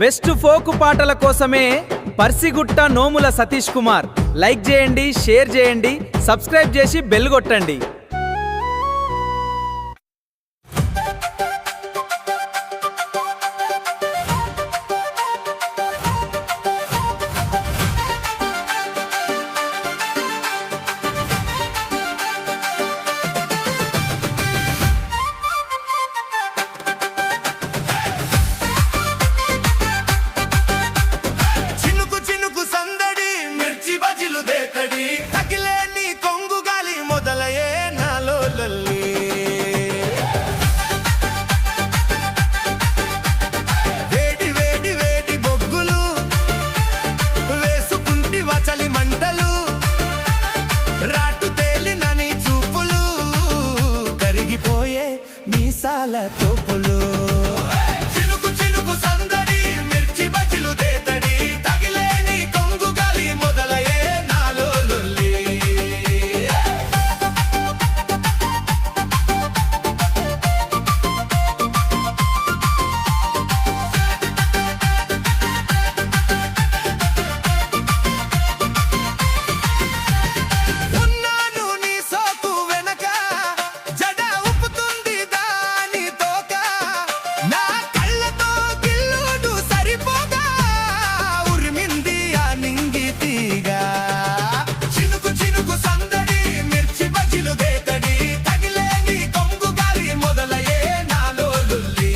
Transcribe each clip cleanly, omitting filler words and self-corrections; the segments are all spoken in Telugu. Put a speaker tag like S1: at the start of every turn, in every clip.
S1: బెస్ట్ ఫోక్ పాటల కోసమే పర్సిగుట్ట నోముల సతీష్ కుమార్. లైక్ చేయండి, షేర్ చేయండి, సబ్స్క్రైబ్ చేసి బెల్ కొట్టండి.
S2: తోపులు చినుకు చినుకు సందడి మిర్చి బజ్జీలు దేతడి తగిలేని కొంగు గాలి మొదలయ్యే నాలో లొల్లి. ఉన్నాను నీ సోకు వెనక జడ ఉప్పుతుంది దాని తోక నా కళ్ళతో గిల్లుడు సరిపోగా ఉరిమింది ఆ నింగి తీగా. చినుకు చినుకు సందడి మిర్చి బజ్జీలు దేతడి తగిలేని కొంగు గాలి మొదలయ్యే నాలో లొల్లి.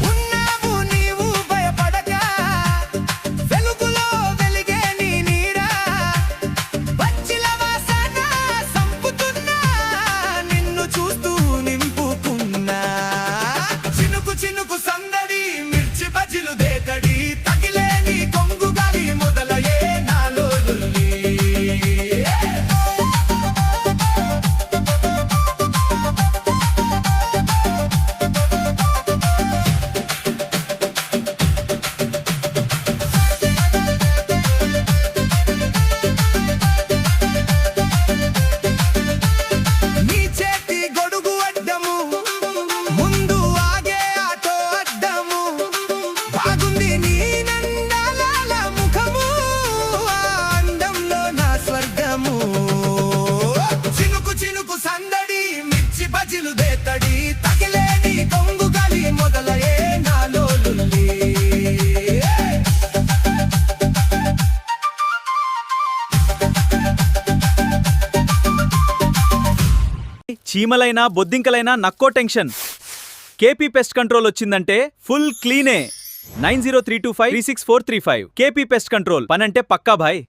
S2: ఉన్నావు నీవు భయపడక వెలుగులో వెలిగే నీ నీరా బజ్జీల వాసన సంపుతున్నా నిన్ను చూస్తూ నింపుకున్నా. చినుకు చినుకు సందడి మిర్చి బజ్జీలు దేతడి తగిలేని కొంగు గాలి మొదలయ్యే నాలో లొల్లి. నీ చేతి గొడుగు అడ్డము ముందు ఆగే ఆటో అడ్డము బాగుంది నీ నందాల ముఖము ఆ అందంలో నా స్వర్గము. చినుకు చినుకు సందడి మిర్చి బజ్జీలు దేతడి తగిలేని కొంగు గాలి మొదలయ్యే నాలో లొల్లి.
S1: చీమలైనా బొద్దింకలైనా నక్కో టెన్షన్. కేపీ పెస్ట్ కంట్రోల్ వచ్చిందంటే ఫుల్ క్లీనే. 9032536435 కేపీ పెస్ట్ కంట్రోల్. పనంటే పక్కా భాయ్.